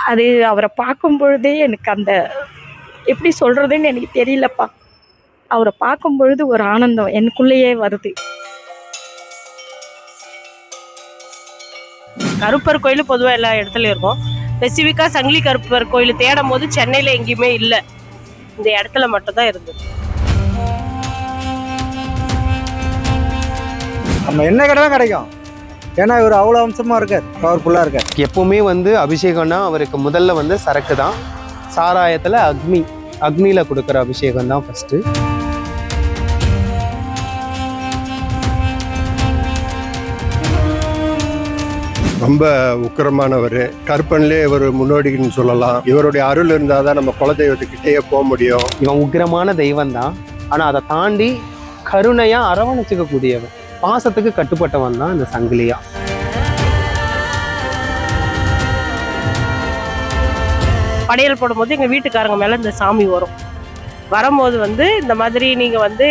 அது அவரை பார்க்கும் பொழுதே எனக்கு அந்த எப்படி சொல்கிறதுன்னு எனக்கு தெரியலப்பா. அவரை பார்க்கும் பொழுது ஒரு ஆனந்தம் எனக்குள்ளேயே வருது. கருப்பர் கோயில் பொதுவாக எல்லா இடத்துலையும் இருக்கும். ஸ்பெசிஃபிக்காக சங்கிலி கருப்பர் கோயில் தேடும் போது சென்னையில் எங்கேயுமே இல்லை, இந்த இடத்துல மட்டும்தான் இருந்தது. நம்ம என்ன கடை கிடைக்கும், ஏன்னா இவர் அவ்வளோ அம்சமாக இருக்கார், பவர்ஃபுல்லாக இருக்கார். எப்பவுமே அவசியம்னா அவருக்கு முதல்ல சரக்கு தான். சாராயத்தில் அக்னியில் கொடுக்குற அபிஷேகம் தான் ஃபஸ்ட்டு. ரொம்ப உக்கிரமானவர். கருப்பன்லேயே இவர் முன்னோடின்னு சொல்லலாம். இவருடைய அருள் இருந்தால் தான் நம்ம குலதெய்வத்துக்கிட்டேயே போக முடியும். இவன் உக்கிரமான தெய்வம் தான், ஆனால் அதை தாண்டி கருணையாக அரவணைச்சிக்க கூடியவன், பாசத்துக்கு கட்டுப்பட்டவன் தான் இந்த சங்கிலியா. படையல் போடும்போது எங்கள் வீட்டுக்காரங்க மேலே இந்த சாமி வரும்போது இந்த மாதிரி நீங்கள்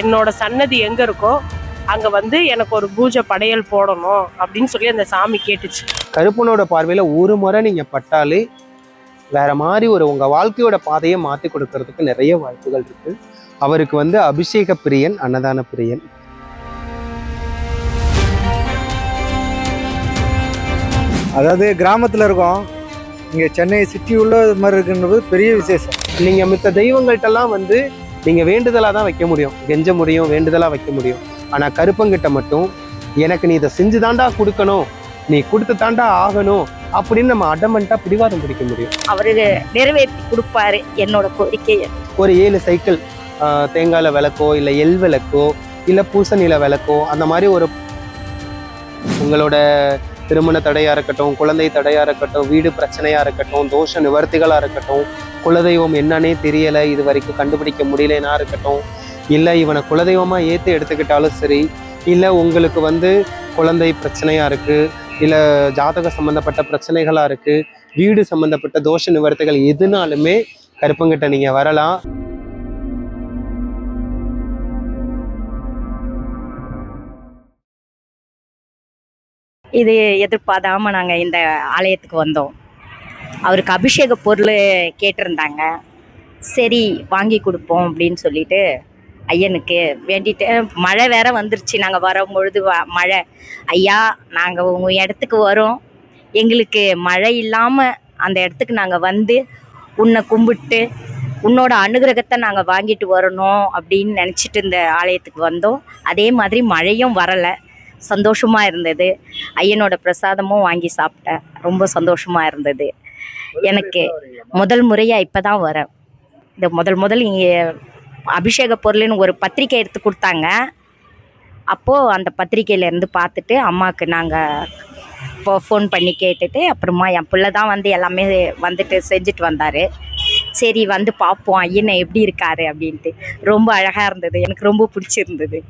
என்னோட சன்னதி எங்கே இருக்கோ அங்கே எனக்கு ஒரு பூஜை படையல் போடணும் அப்படின்னு சொல்லி அந்த சாமி கேட்டுச்சு. கருப்பனோட பார்வையில் ஒரு முறை நீங்கள் பட்டாலே வேற மாதிரி உங்கள் வாழ்க்கையோட பாதையை மாற்றி கொடுக்கறதுக்கு நிறைய வாய்ப்புகள் இருக்கு. அவருக்கு அபிஷேக பிரியன், அன்னதான பிரியன். அதாவது கிராமத்தில் இருக்கோம், இங்கே சென்னை சிட்டி உள்ள மாதிரி இருக்குன்றது பெரிய விசேஷம். நீங்கள் மித்த தெய்வங்கள்ட்டெல்லாம் நீங்கள் வேண்டுதலாக தான் வைக்க முடியும், கெஞ்ச முடியும், வேண்டுதலாக வைக்க முடியும். ஆனால் கருப்பங்கிட்ட மட்டும் எனக்கு நீ இதை செஞ்சு தாண்டா கொடுக்கணும், நீ கொடுத்து தாண்டா ஆகணும் அப்படின்னு நம்ம அடமெண்ட்டாக பிடிவாதம் பிடிக்க முடியும். அவரு நிறைவேற்றி கொடுப்பாரு என்னோட கோரிக்கையை. ஒரு 7 சைக்கிள் தேங்காயில் விளக்கோ, இல்லை எள் விளக்கோ, இல்லை பூசணியில் விளக்கோ, அந்த மாதிரி உங்களோட திருமண தடையாக இருக்கட்டும், குழந்தை தடையாக இருக்கட்டும், வீடு பிரச்சனையாக இருக்கட்டும், தோஷ நிவர்த்திகளாக இருக்கட்டும், குலதெய்வம் என்னன்னே தெரியலை இது வரைக்கும் கண்டுபிடிக்க முடியலன்னா இருக்கட்டும், இல்லை இவனை குலதெய்வமாக ஏற்று எடுத்துக்கிட்டாலும் சரி, இல்லை உங்களுக்கு குழந்தை பிரச்சனையாக இருக்குது, இல்லை ஜாதக சம்மந்தப்பட்ட பிரச்சனைகளாக இருக்குது, வீடு சம்மந்தப்பட்ட தோஷ நிவர்த்திகள் எதுனாலுமே கருப்பங்கிட்ட நீங்கள் வரலாம். இது எதிர்பார்க்காம நாங்கள் இந்த ஆலயத்துக்கு வந்தோம். அவருக்கு அபிஷேக பொருள் கேட்டிருந்தாங்க, சரி வாங்கி கொடுப்போம் அப்படின்னு சொல்லிட்டு ஐயனுக்கு வேண்டிட்டு, மழை வேற வந்துருச்சு. நாங்கள் வரும்பொழுது மழை, ஐயா நாங்கள் உங்கள் இடத்துக்கு வரோம், எங்களுக்கு மழை இல்லாமல் அந்த இடத்துக்கு நாங்கள் உன்னை கும்பிட்டு உன்னோட அனுகிரகத்தை நாங்கள் வாங்கிட்டு வரணும் அப்படின்னு நினச்சிட்டு இந்த ஆலயத்துக்கு வந்தோம். அதே மாதிரி மழையும் வரலை, சந்தோஷமாக இருந்தது. ஐயனோட பிரசாதமும் வாங்கி சாப்பிட்டேன், ரொம்ப சந்தோஷமாக இருந்தது. எனக்கு முதல் முறையாக இப்போ தான் வரேன். இந்த முதல் இங்கே அபிஷேக பொருள்னு ஒரு பத்திரிக்கை எடுத்து கொடுத்தாங்க. அப்போது அந்த பத்திரிக்கையிலேருந்து பார்த்துட்டு அம்மாவுக்கு நாங்கள் இப்போ ஃபோன் பண்ணி கேட்டுட்டு, அப்புறமா என் பிள்ளை தான் எல்லாமே செஞ்சுட்டு வந்தார். சரி பார்ப்போம் ஐயனை எப்படி இருக்காரு அப்படின்ட்டு. ரொம்ப அழகாக இருந்தது, எனக்கு ரொம்ப பிடிச்சிருந்தது.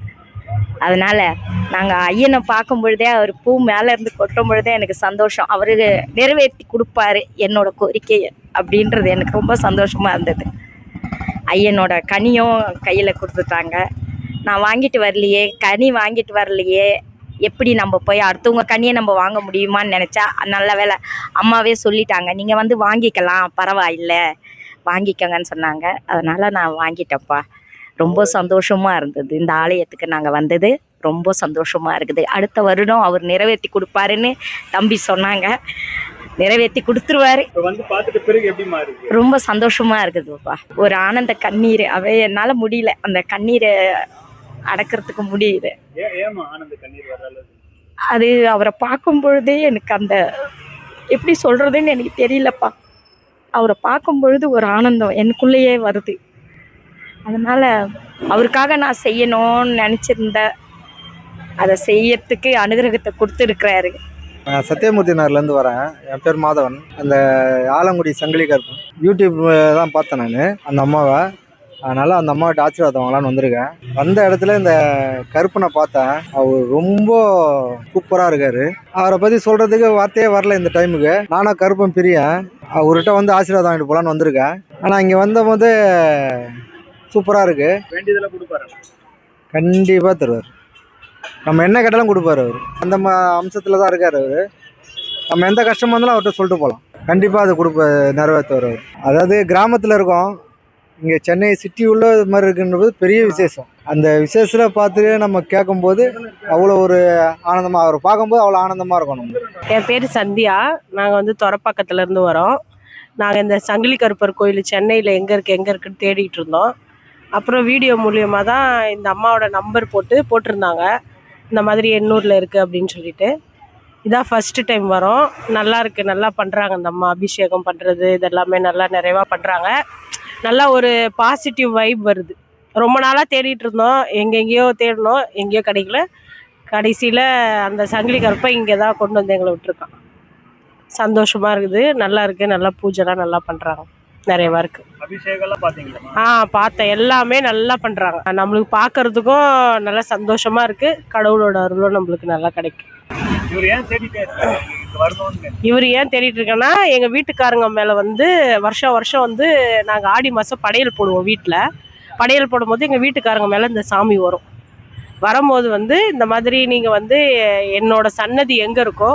அதனால் நாங்கள் ஐயனை பார்க்கும் பொழுதே, அவர் பூ மேலேருந்து கொட்டும் பொழுதே எனக்கு சந்தோஷம். அவர் நிறைவேற்றி கொடுப்பாரு என்னோட கோரிக்கையை அப்படின்றது எனக்கு ரொம்ப சந்தோஷமாக இருந்தது. ஐயனோட கனியும் கையில் கொடுத்துட்டாங்க. நான் வாங்கிட்டு வரலையே, கனி வாங்கிட்டு வரலையே, எப்படி நம்ம போய் அடுத்தவங்க கனியை நம்ம வாங்க முடியுமான்னு நினச்சா, நல்ல வேலை அம்மாவே சொல்லிட்டாங்க, நீங்கள் வாங்கிக்கலாம், பரவாயில்லை வாங்கிக்கங்கன்னு சொன்னாங்க. அதனால் நான் வாங்கிட்டேன்ப்பா. ரொம்ப சந்தோஷமாக இருந்தது. இந்த ஆலயத்துக்கு நாங்கள் வந்தது ரொம்ப சந்தோஷமாக இருக்குது. அடுத்த வருடம் அவர் நிறைவேற்றி கொடுப்பாருன்னு தம்பி சொன்னாங்க, நிறைவேற்றி கொடுத்துருவாரு. ரொம்ப சந்தோஷமா இருக்குதுப்பா. ஒரு ஆனந்த கண்ணீர், என்னால் முடியல, அந்த கண்ணீரை அடக்கிறதுக்கு முடியல. அது அவரை பார்க்கும் பொழுதே எனக்கு அந்த எப்படி சொல்றதுன்னு எனக்கு தெரியலப்பா. அவரை பார்க்கும் பொழுது ஒரு ஆனந்தம் எனக்குள்ளேயே வருது. அதனால அவருக்காக நான் செய்யணும்னு நினச்சிருந்தேன், அதை செய்யறதுக்கு அனுகிரகத்தை கொடுத்துருக்கிறாரு. நான் சத்தியமூர்த்தி நகர்லேருந்து வரேன். என் பேர் மாதவன். அந்த ஆலங்குடி சங்கிலி கருப்பு யூடியூப் தான் பார்த்தேன் நான் அந்த அம்மாவை. அதனால் அந்த அம்மாவிட்ட ஆசீர்வாதம் வாங்கலான்னு வந்திருக்கேன். வந்த இடத்துல இந்த கருப்பனை பார்த்தேன். அவர் ரொம்ப சூப்பராக இருக்கார். அவரை பற்றி சொல்கிறதுக்கு வார்த்தையே வரல இந்த டைமுக்கு. நானும் கருப்பன் பிரியன், அவர்கிட்ட ஆசீர்வாதம் வாங்கிட்டு போகலான்னு வந்திருக்கேன். ஆனால் இங்கே வந்தபோது சூப்பராக இருக்குது. வேண்டியதெல்லாம் கொடுப்பாரு, கண்டிப்பாக தருவார். நம்ம என்ன கேட்டாலும் கொடுப்பாரு அவர். அந்த அம்சத்தில் தான் இருக்கார் அவர். நம்ம எந்த கஷ்டமாக இருந்தாலும் அவர்கிட்ட சொல்லிட்டு போகலாம். கண்டிப்பாக அதை நிறைவேற்றுவார். அதாவது கிராமத்தில் இருக்கோம், இங்கே சென்னை சிட்டி உள்ள இது மாதிரி இருக்குன்றது பெரிய விசேஷம். அந்த விசேஷத்தில் பார்த்துட்டு நம்ம கேட்கும்போது அவ்வளோ ஒரு ஆனந்தமாக, அவர் பார்க்கும்போது அவ்வளோ ஆனந்தமாக இருக்கும் நம்ம. என் பேர் சந்தியா. நாங்கள் வந்து துறப்பாக்கத்துலேருந்து வரோம். நாங்கள் இந்த சங்கிலி கருப்பர் கோயில் சென்னையில் எங்கே இருக்குன்னு தேடிட்டு இருந்தோம். அப்புறம் வீடியோ மூலியமாக தான் இந்த அம்மாவோட நம்பர் போட்டிருந்தாங்க, இந்த மாதிரி எண்ணூரில் இருக்குது அப்படின்னு சொல்லிட்டு. இதான் ஃபஸ்ட்டு டைம் வரோம். நல்லா இருக்குது, நல்லா பண்ணுறாங்க இந்த அம்மா. அபிஷேகம் பண்ணுறது இதெல்லாமே நல்லா நிறைவாக பண்ணுறாங்க. நல்லா ஒரு பாசிட்டிவ் வைப் வருது. ரொம்ப நாளாக தேடிட்டு இருந்தோம், எங்கெங்கேயோ தேடினோம், எங்கேயோ கிடைக்கல. கடைசியில் அந்த சங்கிலி கருப்பை இங்கே தான் கொண்டு வந்து எங்களை விட்டுருக்கான். சந்தோஷமாக இருக்குது, நல்லா இருக்குது, நல்லா பூஜைலாம் நல்லா பண்ணுறாங்க, நிறையவா இருக்குது. அபிஷேகம்லாம் பார்த்தீங்களா? பார்த்தேன், எல்லாமே நல்லா பண்ணுறாங்க. நம்மளுக்கு பார்க்கறதுக்கும் நல்லா சந்தோஷமாக இருக்குது. கடவுளோட அருளும் நம்மளுக்கு நல்லா கிடைக்கும். இவர் ஏன் தேடிட்டே இருக்காரு? இவர் ஏன் தேடிட்டு இருக்கேன்னா, எங்கள் வீட்டுக்காரங்க மேலே வந்து வருஷம் வருஷம் வந்து நாங்கள் ஆடி மாதம் படையல் போடுவோம். வீட்டில் படையல் போடும்போது எங்கள் வீட்டுக்காரங்க மேலே இந்த சாமி வரும். வரும்போது வந்து இந்த மாதிரி நீங்கள் வந்து என்னோட சன்னதி எங்கே இருக்கோ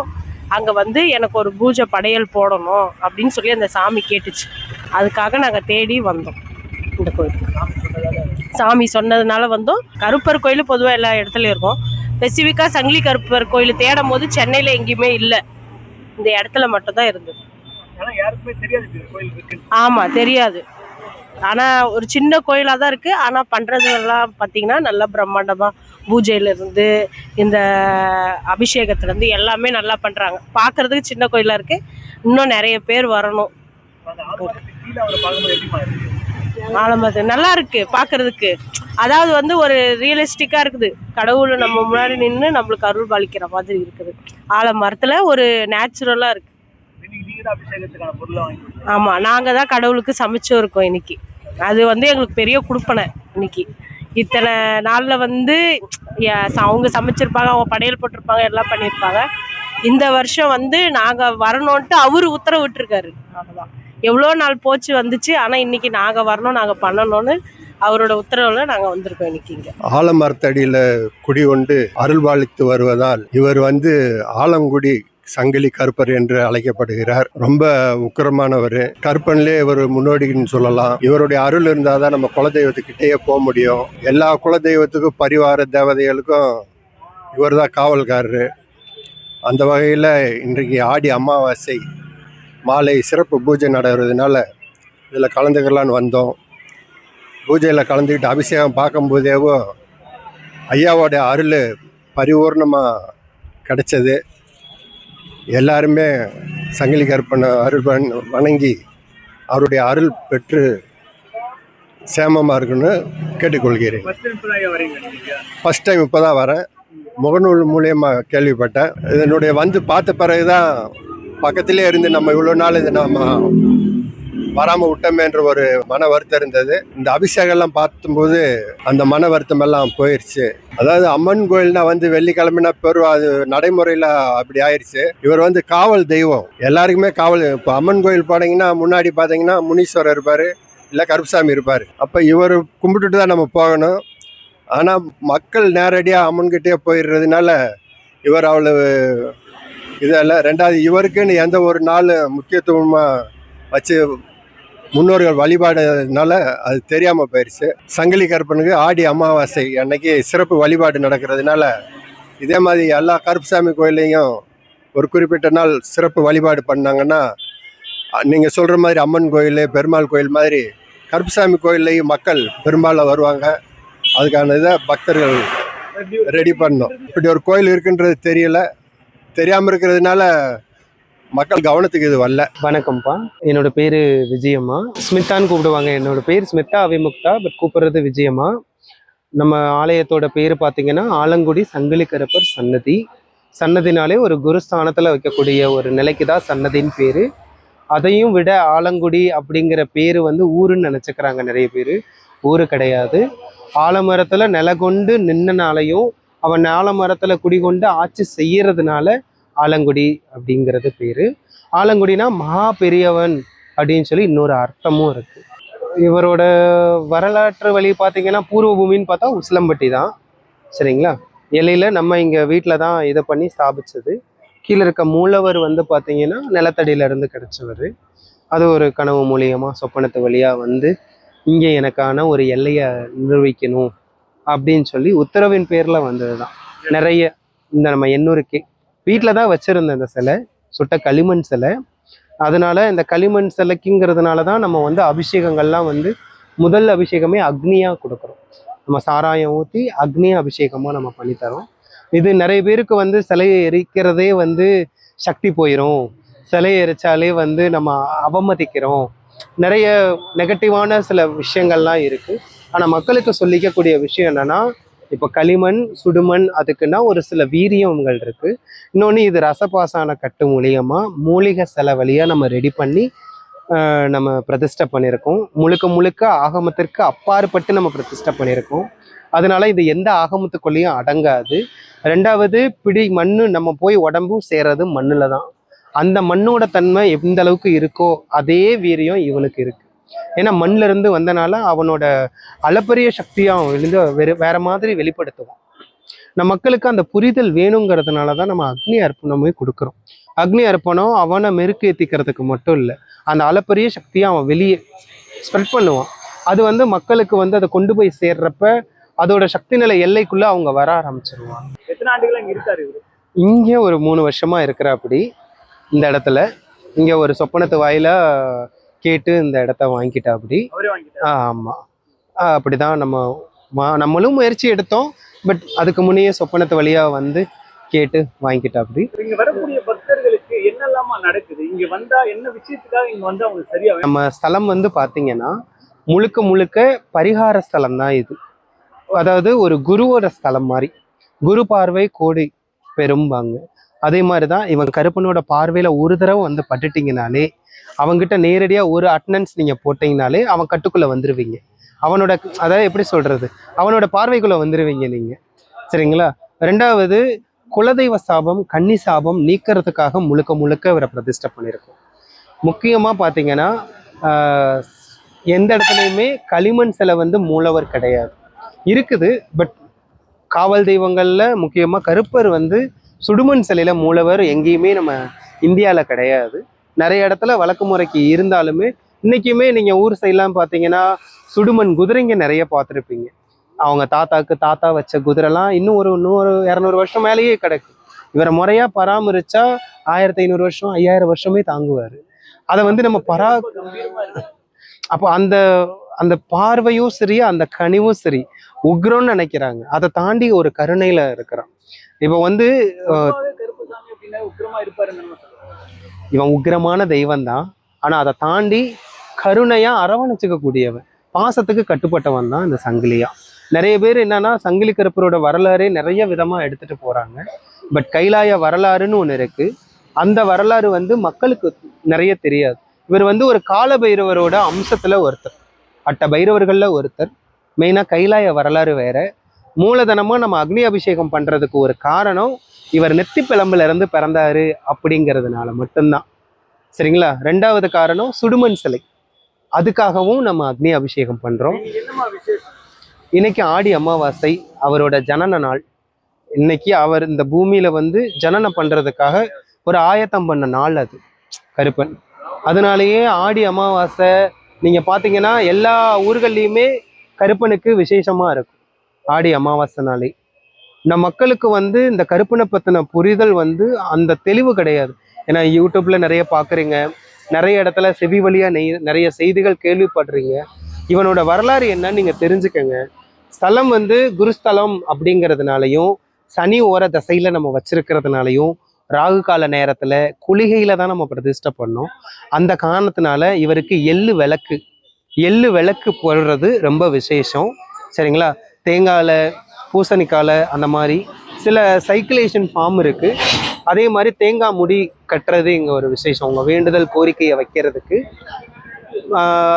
அங்கே வந்து எனக்கு ஒரு பூஜை படையல் போடணும் அப்படின்னு சொல்லி அந்த சாமி கேட்டுச்சு. அதுக்காக நாங்கள் தேடி வந்தோம் இந்த கோயிலுக்கு. சாமி சொன்னதுனால வந்தோம். கருப்பர் கோயில் பொதுவாக எல்லா இடத்துலையும் இருக்கும். ஸ்பெசிஃபிக்காக சங்கிலி கருப்பர் கோயில் தேடும் போது சென்னையில் எங்கேயுமே இல்லை, இந்த இடத்துல மட்டும்தான் இருந்தது. ஆமாம், தெரியாது. ஆனால் ஒரு சின்ன கோயிலாக தான் இருக்குது. ஆனால் பண்ணுறதுலாம் பார்த்திங்கன்னா நல்லா பிரம்மாண்டமாக பூஜையிலேருந்து இந்த அபிஷேகத்துலேருந்து எல்லாமே நல்லா பண்ணுறாங்க. பார்க்குறதுக்கு சின்ன கோயிலாக இருக்குது, இன்னும் நிறைய பேர் வரணும். ஆலமரத்து நல்லா இருக்குது பார்க்குறதுக்கு. அதாவது வந்து ஒரு ரியலிஸ்டிக்காக இருக்குது. கடவுள் நம்ம முன்னாடி நின்று நம்மளுக்கு அருள் பாலிக்கிற மாதிரி இருக்குது. ஆலமரத்தில் ஒரு நேச்சுரலாக இருக்குது. ஆமாம், நாங்கள் தான் கடவுளுக்கு சமைச்சும் இருக்கோம் இன்னைக்கு. அது வந்து எங்களுக்கு பெரிய கொடுப்பனை. இன்னைக்கு இத்தனை நாளில் வந்து அவங்க சமைச்சிருப்பாங்க, அவங்க படையல் போட்டிருப்பாங்க, எல்லாம் பண்ணியிருப்பாங்க. இந்த வருஷம் வந்து நாங்கள் வரணுன்ட்டு அவர் உத்தரவு விட்டுருக்காரு. அவ்வளோதான், எவ்வளோ நாள் போச்சு வந்துச்சு. ஆனால் இன்னைக்கு நாங்கள் வரணும், நாங்கள் பண்ணணும்னு அவரோட உத்தரவில் நாங்கள் வந்திருக்கோம் இன்னைக்கு. இங்கே ஆலமரத்தடியில் குடி கொண்டு அருள்பாலித்து வருவதால் இவர் வந்து ஆலங்குடி சங்கிலி கருப்பர் என்று அழைக்கப்படுகிறார். ரொம்ப உக்கிரமானவர். கருப்பன்லே இவர் முன்னோடின்னு சொல்லலாம். இவருடைய அருள் இருந்தால் தான் நம்ம குலதெய்வத்துக்கிட்டேயே போக முடியும். எல்லா குலதெய்வத்துக்கும் பரிவார தேவதைகளுக்கும் இவர் தான் காவல்காரரு. அந்த வகையில் இன்றைக்கு ஆடி அமாவாசை மாலை சிறப்பு பூஜை நடைபெறதுனால இதில் கலந்துக்கலான்னு வந்தோம். பூஜையில் கலந்துக்கிட்டு அபிஷேகம் பார்க்கும்போதேவோ ஐயாவோட அருள் பரிபூர்ணமாக கிடைச்சது. எல்லாருமே சங்கிலி கருப்பனை அருள் வணங்கி அவருடைய அருள் பெற்று சேமமாக இருக்குன்னு கேட்டுக்கொள்கிறேன். ஃபஸ்ட் டைம் இப்போ தான் வரேன். முகநூல் மூலியமாக கேள்விப்பட்டேன். இதனுடைய வந்து பார்த்த பிறகு தான் பக்கத்திலே இருந்து நம்ம இவ்வளோ நாள் இது நம்ம வராமல் விட்டோமேன்ற ஒரு மன வருத்தம் இருந்தது. இந்த அபிஷேகம்லாம் பார்க்கும்போது அந்த மன வருத்தம் எல்லாம் போயிடுச்சு. அதாவது அம்மன் கோயில்னா வந்து வெள்ளிக்கிழமைனா பெரும் அது நடைமுறையில் அப்படி ஆயிடுச்சு. இவர் வந்து காவல் தெய்வம், எல்லாருக்குமே காவல். இப்போ அம்மன் கோயில் போனீங்கன்னா முன்னாடி பார்த்தீங்கன்னா முனீஸ்வரர் இருப்பார், இல்லை கருப்பசாமி இருப்பார். அப்போ இவர் கும்பிட்டுட்டு தான் நம்ம போகணும். ஆனால் மக்கள் நேரடியாக அம்மன்கிட்டே போயிடுறதுனால இவர் அவ்வளவு இதெல்லாம். ரெண்டாவது இவருக்குன்னு எந்த ஒரு நாள் முக்கியத்துவமாக வச்சு முன்னோர்கள் வழிபாடுனால அது தெரியாமல் போயிடுச்சு. சங்கிலி கருப்பனுக்கு ஆடி அமாவாசை அன்னைக்கு சிறப்பு வழிபாடு நடக்கிறதுனால இதே மாதிரி எல்லா கருப்பசாமி கோயிலையும் ஒரு குறிப்பிட்ட நாள் சிறப்பு வழிபாடு பண்ணாங்கன்னா, நீங்கள் சொல்கிற மாதிரி அம்மன் கோயில் பெருமாள் கோயில் மாதிரி கருப்பசாமி கோயில்லையும் மக்கள் பெரும்பாலும் வருவாங்க. அதுக்கான இதை பக்தர்கள் ரெடி பண்ணோம். இப்படி ஒரு கோயில் இருக்குன்றது தெரியாமல் இருக்கிறதுனால மக்கள் கவனத்துக்கு இது வரல. வணக்கம்ப்பா, என்னோட பேர் விஜயம்மா. ஸ்மித்தான்னு கூப்பிடுவாங்க. என்னோட பேர் ஸ்மிதா அவிமுக்தா, பட் கூப்பிடுறது விஜயம்மா. நம்ம ஆலயத்தோட பேர் பார்த்தீங்கன்னா ஆலங்குடி சங்கிலி கருப்பர் சன்னதி. சன்னதினாலே ஒரு குருஸ்தானத்தில் வைக்கக்கூடிய ஒரு நிலைக்கு தான் சன்னதின்னு பேர். அதையும் விட ஆலங்குடி அப்படிங்கிற பேர் வந்து ஊருன்னு நினச்சிக்கிறாங்க நிறைய பேர். ஊரு கிடையாது. ஆலமரத்தில் நில கொண்டு நின்னனாலையும் அவன் ஆலமரத்தில் குடிகொண்டு ஆட்சி செய்யறதுனால ஆலங்குடி அப்படிங்கிறது பேர். ஆலங்குடினா மகா பெரியவன் அப்படின்னு சொல்லி இன்னொரு அர்த்தமும் இருக்குது. இவரோட வரலாற்று வழி பார்த்தீங்கன்னா பூர்வ பூமின்னு பார்த்தா உசிலம்பட்டி தான். சரிங்களா? எல்லையில் நம்ம இங்கே வீட்டில் தான் இதை பண்ணி ஸ்தாபிச்சது. கீழே இருக்க மூலவர் வந்து பார்த்தீங்கன்னா நிலத்தடியில இருந்து கிடைச்சவர். அது ஒரு கனவு மூலியமா சொப்பனத்து வழியா வந்து இங்கே எனக்கான ஒரு எல்லையை நிர்வகிக்கணும் அப்படின்னு சொல்லி உத்தரவின் பேர்ல வந்ததுதான். நிறைய இந்த நம்ம எண்ணூருக்கு வீட்டில் தான் வச்சிருந்த இந்த சிலை சுட்ட களிமண் சிலை. அதனால இந்த களிமண் சிலைக்குங்கிறதுனால தான் நம்ம வந்து அபிஷேகங்கள்லாம் வந்து முதல் அபிஷேகமே அக்னியா கொடுக்குறோம். நம்ம சாராயம் ஊற்றி அக்னி அபிஷேகமாக நம்ம பண்ணித்தரோம். இது நிறைய பேருக்கு வந்து சிலையை எரிக்கிறதே வந்து சக்தி போயிடும், சிலையை எரிச்சாலே வந்து நம்ம அவமதிக்கிறோம், நிறைய நெகட்டிவான சில விஷயங்கள்லாம் இருக்குது. ஆனால் மக்களுக்கு சொல்லிக்கக்கூடிய விஷயம் என்னன்னா, இப்போ களிமண் சுடுமண் அதுக்குன்னா ஒரு சில வீரியங்கள் இருக்குது. இன்னொன்று இது ரசபாசான கட்டு மூலியமாக மூலிகை சிலை வழியாக நம்ம ரெடி பண்ணி நம்ம பிரதிஷ்டை பண்ணியிருக்கோம். முழுக்க முழுக்க ஆகமத்திற்கு அப்பாற்பட்டு நம்ம பிரதிஷ்டை பண்ணியிருக்கோம். அதனால இது எந்த ஆகமத்துக்குள்ளேயும் அடங்காது. ரெண்டாவது, பிடி மண்ணு நம்ம போய் உடம்பும் சேரது மண்ணில் தான். அந்த மண்ணோட தன்மை எந்த அளவுக்கு இருக்கோ அதே வீரியம் இவனுக்கு இருக்கு. ஏன்னா மண்ணில இருந்து வந்தனால அவனோட அளப்பரிய சக்தியை அவன் வேற மாதிரி வெளிப்படுத்துவான். நம்ம மக்களுக்கு அந்த புரிதல் வேணுங்கிறதுனால தான் நம்ம அக்னி அர்ப்பணமே கொடுக்குறோம். அக்னி அர்ப்பணம் அவனை மெருக்கேற்றிக்கிறதுக்கு மட்டும் இல்லை, அந்த அளப்பரிய சக்தியை அவன் வெளியே ஸ்ப்ரெட் பண்ணுவான். அது வந்து மக்களுக்கு வந்து அதை கொண்டு போய் சேர்றப்ப அதோட சக்தி நிலை எல்லைக்குள்ள அவங்க வர ஆரம்பிச்சிருவாங்க. எத்தனை ஆண்டுகள் இங்க இருக்காரு இவரு? இங்கே ஒரு 3 வருஷமா இருக்கிற அப்படி இந்த இடத்துல இங்க ஒரு சொப்பனத்து வாயில கேட்டு இந்த இடத்த வாங்கிட்டா அப்படி. அவரே வாங்கிட்டாரு. ஆமா, அப்படிதான் நம்மளும் முயற்சி எடுத்தோம். பட் அதுக்கு முன்னையே சொப்பனத்து வழியா வந்து கேட்டு வாங்கிட்டா அப்படி. இங்க வரக்கூடிய பக்தர்களுக்கு என்னெல்லாமா நடக்குது? இங்க வந்தா என்ன விஷயத்துக்காக இங்க வந்தா அவங்களுக்கு சரியா? நம்ம ஸ்தலம் வந்து பாத்தீங்கன்னா முழுக்க முழுக்க பரிகார ஸ்தலம் தான் இது. அதாவது ஒரு குருவோட ஸ்தலம் மாதிரி. குரு பார்வை கோடி பெரும்பாங்க. அதே மாதிரிதான் இவன் கருப்பனோட பார்வையில ஒரு தடவை வந்து பட்டுட்டீங்கனாலே, அவங்கிட்ட நேரடியா ஒரு அட்டனன்ஸ் நீங்க போட்டீங்கனாலே அவன் கட்டுக்குள்ள வந்துருவீங்க. அவனோட அதாவது எப்படி சொல்றது, அவனோட பார்வைக்குள்ள வந்துருவீங்க நீங்க. சரிங்களா? ரெண்டாவது, குலதெய்வ சாபம் கன்னி சாபம் நீக்கிறதுக்காக முழுக்க முழுக்க இவரை பிரதிஷ்டை பண்ணியிருக்கோம். முக்கியமா பாத்தீங்கன்னா எந்த இடத்துலையுமே களிமண் சிலை வந்து மூலவர் கிடையாது, இருக்குது. பட் காவல் தெய்வங்கள்ல முக்கியமா கருப்பர் வந்து சுடுமண் சிலையில மூலவர் எங்கேயுமே நம்ம இந்தியாவில் கிடையாது. நிறைய இடத்துல வழக்கு முறைக்கு இருந்தாலுமே இன்னைக்குமே நீங்க ஊர் சைட்லாம் பார்த்தீங்கன்னா சுடுமண் குதிரைங்க நிறைய பார்த்துருப்பீங்க. அவங்க தாத்தா வச்ச குதிரைலாம் இன்னும் ஒரு 100-200 வருஷம் மேலேயே கிடக்கு. இவரை முறையா பராமரிச்சா 1500 வருஷம் 5000 வருஷமே தாங்குவாரு. அதை வந்து நம்ம அப்போ அந்த அந்த பார்வையும் சரி அந்த கனிவும் சரி உக்ரம்னு நினைக்கிறாங்க. அதை தாண்டி ஒரு கருணையில இருக்கிறான். இப்போ வந்து இவன் உக்ரமான தெய்வம் தான். ஆனா அதை தாண்டி கருணையா அரவணைச்சுக்க கூடியவன், பாசத்துக்கு கட்டுப்பட்டவன் தான் இந்த சங்கிலியா. நிறைய பேர் என்னன்னா சங்கிலி கருப்பரோட வரலாறே நிறைய விதமா எடுத்துட்டு போறாங்க. பட் கைலாய வரலாறுன்னு ஒண்ணு இருக்கு. அந்த வரலாறு வந்து மக்களுக்கு நிறைய தெரியாது. இவர் வந்து ஒரு கால பைரவரோட அம்சத்துல ஒருத்தர், அட்ட பைரவர்கள்ல ஒருத்தர். மெயினா கைலாய வரலாறு வேற. மூலதனமா நம்ம அக்னி அபிஷேகம் பண்றதுக்கு ஒரு காரணம் இவர் நெத்தி பிளம்புல இருந்து பிறந்தாரு அப்படிங்கிறதுனால மட்டும்தான். சரிங்களா? ரெண்டாவது காரணம் சுடுமண் சிலை, அதுக்காகவும் நம்ம அக்னி அபிஷேகம் பண்றோம். இன்னைக்கு ஆடி அமாவாசை, அவரோட ஜனன நாள். இன்னைக்கு அவர் இந்த பூமியில வந்து ஜனனம் பண்றதுக்காக ஒரு ஆயத்தம் பண்ண நாள் அது கருப்பன். அதனாலேயே ஆடி அமாவாசை நீங்க பாத்தீங்கன்னா எல்லா ஊர்கள்லையுமே கருப்பனுக்கு விசேஷமா இருக்கும். ஆடி அமாவாசை நாளே நம்ம மக்களுக்கு வந்து இந்த கருப்பனை பத்தின புரிதல் வந்து அந்த தெளிவு கிடையாது. ஏன்னா யூடியூப்ல நிறைய பாக்குறீங்க, நிறைய இடத்துல செவி வழியா நிறைய செய்திகள் கேள்விப்படுறீங்க. இவனோட வரலாறு என்னன்னு நீங்க தெரிஞ்சுக்கங்க. ஸ்தலம் வந்து குருஸ்தலம் அப்படிங்கிறதுனாலையும் சனி ஓர தசையில நம்ம வச்சிருக்கிறதுனாலையும் ராகு கால நேரத்துல குளிகையில தான் நம்ம பிரதிஷ்டை பண்ணோம். அந்த காரணத்தினால இவருக்கு எள்ளு விளக்கு போடுறது ரொம்ப விசேஷம். சரிங்களா? தேங்காயில பூசணிக்கால அந்த மாதிரி சில சைக்கிளேஷன் ஃபார்ம் இருக்கு. அதே மாதிரி தேங்காய் முடி கட்டுறது இங்க ஒரு விசேஷம், உங்க வேண்டுதல் கோரிக்கையை வைக்கிறதுக்கு.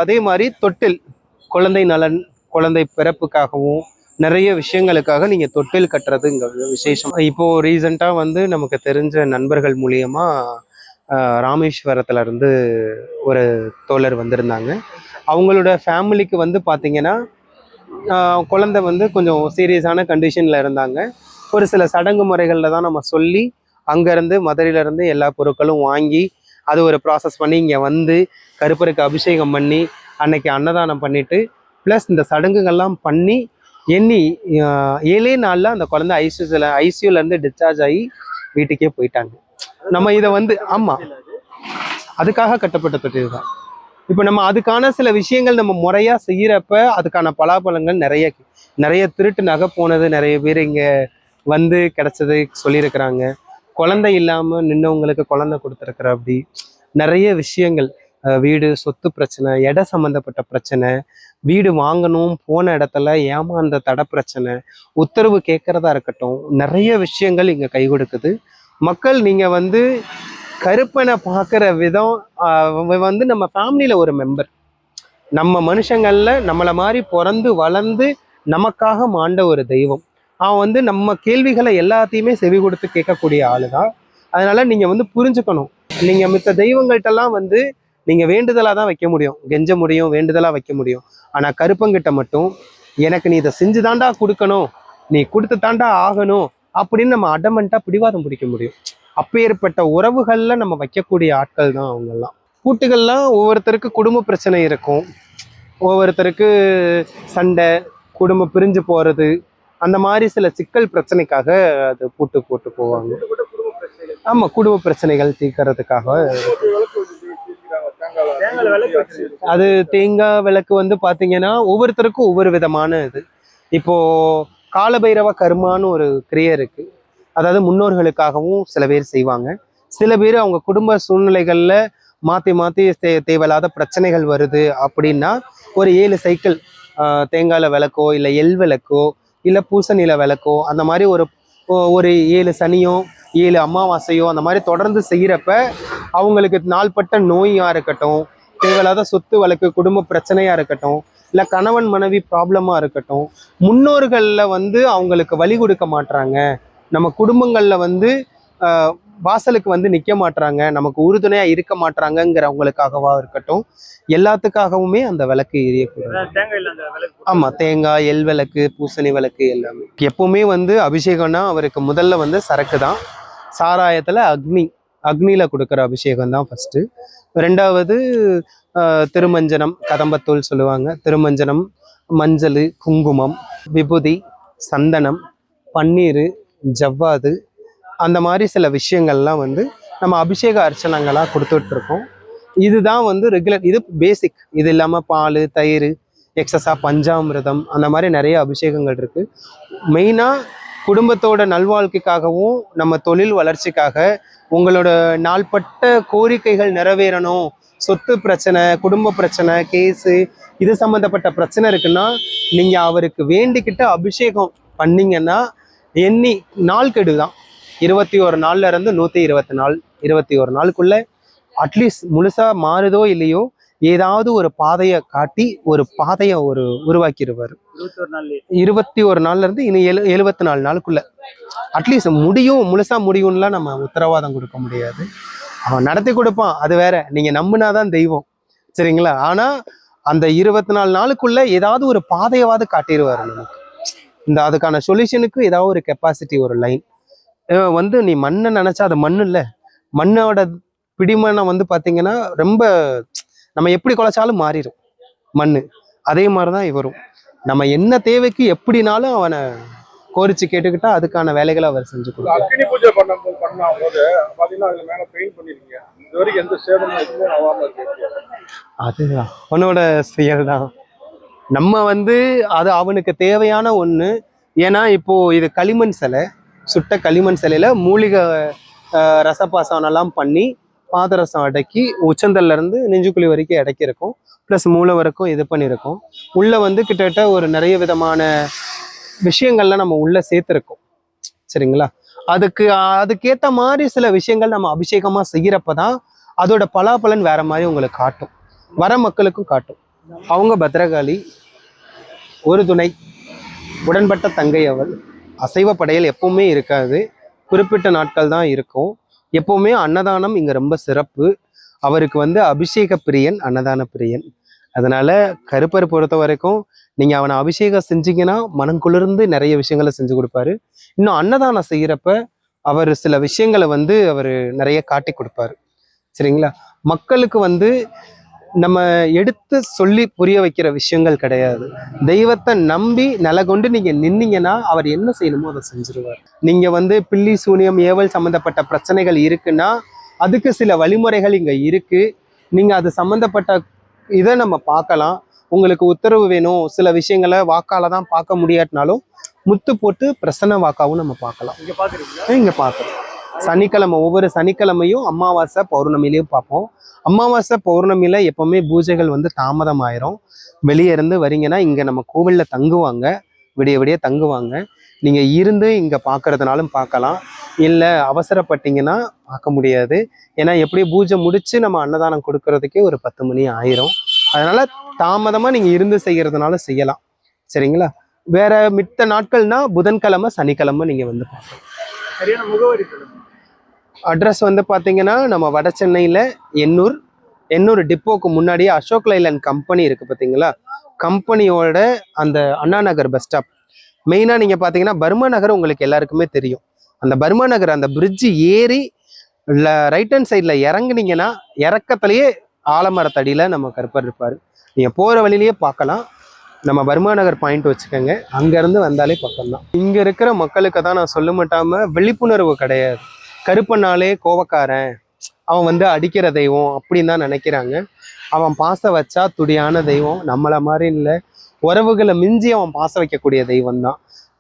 அதே மாதிரி தொட்டில், குழந்தை நலன், குழந்தை பிறப்புக்காகவும் நிறைய விஷயங்களுக்காக நீங்க தொட்டில் கட்டுறது இங்க விசேஷம். இப்போ ரீசெண்டா வந்து நமக்கு தெரிஞ்ச நண்பர்கள் மூலியமா ராமேஸ்வரத்துல இருந்து ஒரு தோழர் வந்திருந்தாங்க. அவங்களோட ஃபேமிலிக்கு வந்து பாத்தீங்கன்னா குழந்தை வந்து கொஞ்சம் சீரியஸான கண்டிஷன்ல இருந்தாங்க. ஒரு சில சடங்கு முறைகள்ல தான் நம்ம சொல்லி அங்கேருந்து மதுரையிலேருந்து எல்லா பொருட்களும் வாங்கி அது ஒரு ப்ராசஸ் பண்ணி இங்கே வந்து கருப்பருக்கு அபிஷேகம் பண்ணி அன்னைக்கு அன்னதானம் பண்ணிட்டு ப்ளஸ் இந்த சடங்குகள்லாம் பண்ணி எண்ணி 7 நாளில் அந்த குழந்தை ஐசியூலேருந்து டிஸ்சார்ஜ் ஆகி வீட்டுக்கே போயிட்டாங்க. நம்ம இதை வந்து ஆமாம், அதுக்காக கட்டப்பட்ட தொட்டில் தான். இப்போ நம்ம அதுக்கான சில விஷயங்கள் நம்ம முறையாக செய்கிறப்ப அதுக்கான பலாபலங்கள் நிறைய திருட்டு நகை போனது நிறைய பேர் இங்கே வந்து கிடைச்சது சொல்லியிருக்கிறாங்க. குழந்தை இல்லாமல் நின்னவங்களுக்கு குழந்தை கொடுத்துருக்குற அப்படி நிறைய விஷயங்கள், வீடு சொத்து பிரச்சனை, இட சம்மந்தப்பட்ட பிரச்சனை, வீடு வாங்கணும் போன இடத்துல ஏமாந்த தடை பிரச்சனை, உத்தரவு கேட்குறதா இருக்கட்டும், நிறைய விஷயங்கள் இங்கே கை கொடுக்குது. மக்கள் நீங்கள் வந்து கருப்பனை பார்க்குற விதம் வந்து நம்ம ஃபேமிலியில் ஒரு மெம்பர், நம்ம மனுஷங்களில் நம்மளை மாதிரி பிறந்து வளர்ந்து நமக்காக மாண்ட ஒரு தெய்வம். அவன் வந்து நம்ம கேள்விகளை எல்லாத்தையுமே செவி கொடுத்து கேட்கக்கூடிய ஆளு தான். அதனால நீங்கள் வந்து புரிஞ்சுக்கணும், நீங்கள் மித்த தெய்வங்கள்ட்டெல்லாம் வந்து நீங்கள் வேண்டுதலாக தான் வைக்க முடியும், கெஞ்ச முடியும், வேண்டுதலாக வைக்க முடியும். ஆனால் கருப்பங்கிட்ட மட்டும் எனக்கு நீ இதை செஞ்சு தாண்டா கொடுக்கணும், நீ கொடுத்து தாண்டா ஆகணும் அப்படின்னு நம்ம அடமெண்ட்டாக பிடிவாதம் பிடிக்க முடியும். அப்பேற்பட்ட உறவுகள்ல நம்ம வைக்கக்கூடிய ஆட்கள் தான் அவங்கெல்லாம். கூட்டுகள்லாம் ஒவ்வொருத்தருக்கு குடும்ப பிரச்சனை இருக்கும், ஒவ்வொருத்தருக்கு சண்டை, குடும்பம் பிரிஞ்சு போறது, அந்த மாதிரி சில சிக்கல் பிரச்சனைக்காக அது போட்டு போவாங்க. ஆமா, குடும்ப பிரச்சனைகள் தீர்க்கறதுக்காக. அது தேங்காய் விளக்கு வந்து பாத்தீங்கன்னா ஒவ்வொருத்தருக்கும் ஒவ்வொரு விதமான இது. இப்போ காலபைரவ கர்மான்னு ஒரு கிரியை இருக்கு, அதாவது முன்னோர்களுக்காகவும் சில பேர் செய்வாங்க. சில பேர் அவங்க குடும்ப சூழ்நிலைகள்ல மாற்றி தேவையில்லாத பிரச்சனைகள் வருது அப்படின்னா ஒரு 7 சைக்கிள் தேங்காயில் விளக்கோ இல்லை எள் விளக்கோ இல்லை பூசணியில விளக்கோ அந்த மாதிரி ஒரு 7 சனியோ 7 அமாவாசையோ அந்த மாதிரி தொடர்ந்து செய்கிறப்ப அவங்களுக்கு நாள்பட்ட நோயாக இருக்கட்டும், தேவையில்லாத சொத்து வழக்கு குடும்ப பிரச்சனையாக இருக்கட்டும், இல்லை கணவன் மனைவி ப்ராப்ளமாக இருக்கட்டும், முன்னோர்களில் வந்து அவங்களுக்கு வழி கொடுக்க மாட்றாங்க, நம்ம குடும்பங்களில் வந்து வாசலுக்கு வந்து நிற்க மாட்றாங்க, நமக்கு உறுதுணையாக இருக்க மாட்றாங்கங்கிறவங்களுக்காகவா இருக்கட்டும், எல்லாத்துக்காகவுமே அந்த விளக்கு எரியக்கூடாது. ஆமாம், தேங்காய், எள் விளக்கு, பூசணி விளக்கு எல்லாமே. எப்பவுமே வந்து அபிஷேகம்னா அவருக்கு முதல்ல வந்து சரக்கு தான், சாராயத்தில் அக்னியில் கொடுக்குற அபிஷேகம் தான் ஃபஸ்ட்டு. ரெண்டாவது திருமஞ்சனம், கதம்பத்தூள் சொல்லுவாங்க, திருமஞ்சனம், மஞ்சள், குங்குமம், விபூதி, சந்தனம், பன்னீர், ஜவ்வாது, அந்த மாதிரி சில விஷயங்கள்லாம் வந்து நம்ம அபிஷேக அர்ச்சனைகளாக கொடுத்துட்ருக்கோம். இதுதான் வந்து ரெகுலர், இது பேசிக். இது இல்லாமல் பால், தயிர், எக்ஸஸாக பஞ்சாமிர்தம், அந்த மாதிரி நிறைய அபிஷேகங்கள் இருக்குது. மெயினாக குடும்பத்தோட நல்வாழ்க்கைக்காகவும் நம்ம தொழில் வளர்ச்சிக்காக உங்களோட நாள்பட்ட கோரிக்கைகள் நிறைவேறணும், சொத்து பிரச்சனை, குடும்ப பிரச்சனை, கேஸு, இது சம்மந்தப்பட்ட பிரச்சனை இருக்குன்னா நீங்கள் அவருக்கு வேண்டிக்கிட்ட அபிஷேகம் பண்ணிங்கன்னா எண்ணி நாள் கெடுதான் 21 நாள்ல இருந்து 120 நாள், 21 நாளுக்குள்ள அட்லீஸ்ட் முழுசா மாறுதோ இல்லையோ ஏதாவது ஒரு பாதையை காட்டி ஒரு பாதையை உருவாக்கிடுவார். 21 நாள்ல இருந்து இன்னும் 74 நாளுக்குள்ள அட்லீஸ்ட் முடியும், முழுசா முடியும்லாம் நம்ம உத்தரவாதம் கொடுக்க முடியாது. அவன் நடத்தி கொடுப்பான், அது வேற, நீங்க நம்பினாதான் தெய்வம், சரிங்களா? ஆனா அந்த 24 நாளுக்குள்ள ஏதாவது ஒரு பாதையாவது காட்டிடுவாரு நமக்கு. அதுக்கான சொல்யூஷனுக்கு ஏதாவது ஒரு கெப்பாசிட்டி, ஒரு லைன் வந்து நீ மண்ணை நினைச்சா அது மண்ணு இல்லை, மண்ணோட பிடிமனை வந்து பார்த்தீங்கன்னா ரொம்ப நம்ம எப்படி குலைச்சாலும் மாறிடும் மண்ணு. அதே மாதிரிதான் இவரும், நம்ம என்ன தேவைக்கு எப்படினாலும் அவனை கோரிச்சு கேட்டுக்கிட்டா அதுக்கான வேலைகளை அவர் செஞ்சு கொடுப்பார். அக்னி பூஜை பண்ணும்போது பாத்தீங்கன்னா அதுல மேல பெயிண்ட் பண்ணிருக்கீங்க, இது வரைக்கும் எந்த சேதமும் எதுவுமே ஆகாம இருக்கு. அதுதான் அவனோட செயல் தான். நம்ம வந்து அது அவனுக்கு தேவையான ஒண்ணு. ஏன்னா இப்போ இது களிமண் சிலை, சுட்ட களிமண் சிலையில மூலிகை ரசப்பாசனம் எல்லாம் பண்ணி பாதரசம் அடக்கி உச்சந்தல்ல இருந்து நெஞ்சுக்குழி வரைக்கும் அடக்கியிருக்கோம், ப்ளஸ் மூளை வரைக்கும் இது பண்ணியிருக்கோம். உள்ள வந்து கிட்டத்தட்ட ஒரு நிறைய விதமான விஷயங்கள்லாம் நம்ம உள்ள சேர்த்துருக்கோம், சரிங்களா? அதுக்கேற்ற மாதிரி சில விஷயங்கள் நம்ம அபிஷேகமா செய்யறப்பதான் அதோட பலாபலன் வேற மாதிரி உங்களுக்கு காட்டும், வர மக்களுக்கும் காட்டும். அவங்க பத்ரகாளி, ஒரு துணை, உடன்பட்ட தங்கை அவள். அசைவ படையல் எப்பவுமே இருக்காது, குறிப்பிட்ட நாட்கள் தான் இருக்கும். எப்பவுமே அன்னதானம் இங்க ரொம்ப சிறப்பு. அவருக்கு வந்து அபிஷேக பிரியன், அன்னதான பிரியன். அதனால கருப்பர் பொறுத்த வரைக்கும் நீங்க அவனை அபிஷேகம் செஞ்சீங்கன்னா மனம் குளிர்ந்து நிறைய விஷயங்களை செஞ்சு கொடுப்பாரு. இன்னும் அன்னதானம் செய்யறப்ப அவர் சில விஷயங்களை வந்து அவர் நிறைய காட்டி கொடுப்பாரு. சரிங்களா? மக்களுக்கு வந்து நம்ம எடுத்து சொல்லி புரிய வைக்கிற விஷயங்கள் கிடையாது. தெய்வத்தை நம்பி நிலை கொண்டு நீங்க நின்னீங்கன்னா அவர் என்ன செய்யணுமோ அதை செஞ்சிருவார். நீங்க வந்து பில்லி சூனியம் ஏவல் சம்மந்தப்பட்ட பிரச்சனைகள் இருக்குன்னா அதுக்கு சில வழிமுறைகள் இங்க இருக்கு. நீங்க அது சம்மந்தப்பட்ட இதை நம்ம பார்க்கலாம். உங்களுக்கு உத்தரவு வேணும், சில விஷயங்களை வாக்கால தான் பார்க்க முடியாட்டினாலும் முத்து போட்டு பிரசன்ன வாக்காவும் நம்ம பார்க்கலாம். இங்க பாக்குறீங்களா? இங்க பார்க்குறோம். சனிக்கிழமை ஒவ்வொரு சனிக்கிழமையும் அமாவாசை பௌர்ணமிலையும் பார்ப்போம். அமாவாசை பௌர்ணமியில எப்பவுமே பூஜைகள் வந்து தாமதம் ஆயிரும். வெளியே இருந்து வரீங்கன்னா இங்க நம்ம கோவில்ல தங்குவாங்க, விடிய விடிய தங்குவாங்க. நீங்க இருந்து இங்க பார்க்கறதுனாலும் பார்க்கலாம், இல்லை அவசரப்பட்டீங்கன்னா பார்க்க முடியாது. ஏன்னா எப்படி பூஜை முடிச்சு நம்ம அன்னதானம் கொடுக்கறதுக்கே ஒரு 10 மணி ஆயிரும். அதனால தாமதமா நீங்க இருந்து செய்யறதுனால செய்யலாம். சரிங்களா? வேற மித்த நாட்கள்னா புதன்கிழமை சனிக்கிழமை நீங்க வந்து பார்க்கலாம். சரியான முகவரி சொல்லுங்க. அட்ரஸ் வந்து பார்த்தீங்கன்னா நம்ம வட சென்னையில் எண்ணூர் டிப்போக்கு முன்னாடியே அசோக் லைலண்ட் கம்பெனி இருக்குது பார்த்தீங்களா? கம்பெனியோட அந்த அண்ணா நகர் பஸ் ஸ்டாப். மெயினாக நீங்கள் பார்த்தீங்கன்னா பர்மா நகர் உங்களுக்கு எல்லாருக்குமே தெரியும். அந்த பர்மா நகர் அந்த பிரிட்ஜு ஏறி ரைட் ஹேண்ட் சைடில் இறங்குனீங்கன்னா இறக்கத்துலேயே ஆலமரத்தடியில் நம்ம கருப்பர் இருப்பார். நீங்கள் போகிற வழியிலேயே பார்க்கலாம். நம்ம பர்மா நகர் பாயிண்ட் வச்சுக்கோங்க, அங்கேருந்து வந்தாலே பக்கம்தான். இங்கே இருக்கிற மக்களுக்கு தான் நான் சொல்ல மாட்டாமல் விழிப்புணர்வு கிடையாது. கருப்பனாலே கோவக்காரன், அவன் வந்து அடிக்கிற தெய்வம் அப்படின்னு தான் நினைக்கிறாங்க. அவன் பாசம் வச்சா துடியான தெய்வம், நம்மளை மாதிரி இல்லை. உறவுகளை மிஞ்சி அவன் பாசம் வைக்கக்கூடிய தெய்வம் தான்.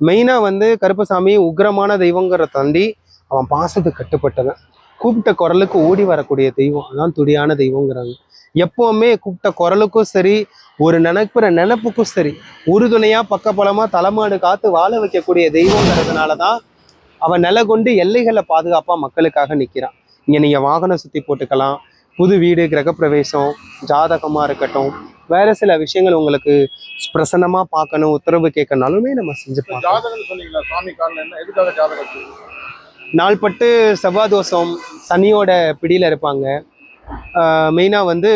மெயினாக வந்து கருப்பசாமி உக்ரமான தெய்வங்கிற தாண்டி அவன் பாசத்துக்கு கட்டுப்பட்டவன். கூப்பிட்ட குரலுக்கு ஓடி வரக்கூடிய தெய்வம், அதான் துடியான தெய்வங்கிறாங்க. எப்போவுமே கூப்பிட்ட குரலுக்கும் சரி, ஒரு நினைப்புற நினைப்புக்கும் சரி, உறுதுணையாக பக்கபலமாக தலைமாடு காத்து வாழ வைக்கக்கூடிய தெய்வங்கிறதுனால தான் அவன் நிலை கொண்டு எல்லைகளை பாதுகாப்பாக மக்களுக்காக நிற்கிறான். இங்கே நீங்கள் வாகனம் சுற்றி போட்டுக்கலாம், புது வீடு, கிரகப்பிரவேசம், ஜாதகமாக இருக்கட்டும், வேறு சில விஷயங்கள் உங்களுக்கு பிரசன்னமாக பார்க்கணும், உத்தரவு கேட்கனாலுமே நம்ம செஞ்சு பார்க்கலாம். ஜாதகம் சொன்னீங்களா? சாமி காரணம் என்ன? எதுக்காக ஜாதகம்? நாள்பட்டு செவ்வாய் தோஷம், சனியோட பிடியில் இருப்பாங்க. மெயினாக வந்து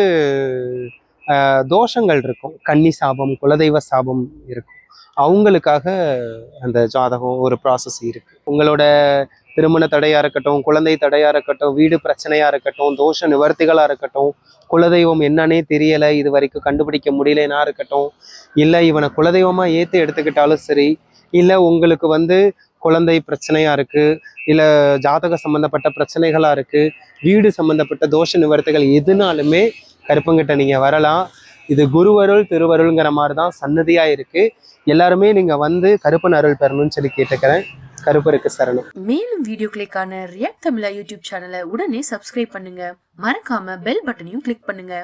தோஷங்கள் இருக்கும், கன்னி சாபம், குலதெய்வ சாபம் இருக்கும். அவங்களுக்காக அந்த ஜாதகம் ஒரு ப்ராசஸ் இருக்குது. உங்களோட திருமண தடையாக இருக்கட்டும், குழந்தை தடையாக இருக்கட்டும், வீடு பிரச்சனையாக இருக்கட்டும், தோஷ நிவர்த்திகளாக இருக்கட்டும், குலதெய்வம் என்னன்னே தெரியலை, இது வரைக்கும் கண்டுபிடிக்க முடியலன்னா இருக்கட்டும், இல்லை இவனை குலதெய்வமாக ஏற்று எடுத்துக்கிட்டாலும் சரி, இல்லை உங்களுக்கு வந்து குழந்தை பிரச்சனையாக இருக்குது, இல்லை ஜாதக சம்மந்தப்பட்ட பிரச்சனைகளாக இருக்குது, வீடு சம்மந்தப்பட்ட தோஷ நிவர்த்திகள் எதுனாலுமே கருப்பங்கிட்ட நீங்கள் வரலாம். இது குருவருள் திருவருள்ங்கிற மாதிரி தான் சன்னதியாக இருக்குது. எல்லாருமே நீங்கள் வந்து கருப்பன் அருள் பெறணும்னு சொல்லி கேட்டுக்கிறேன். கருப்பருக்கு சரணம். மேலும் வீடியோக்களுக்கான ரியாக்ட் தமிழா யூடியூப் சேனலை உடனே சப்ஸ்கிரைப் பண்ணுங்க. மறக்காம பெல் பட்டனையும் கிளிக் பண்ணுங்க.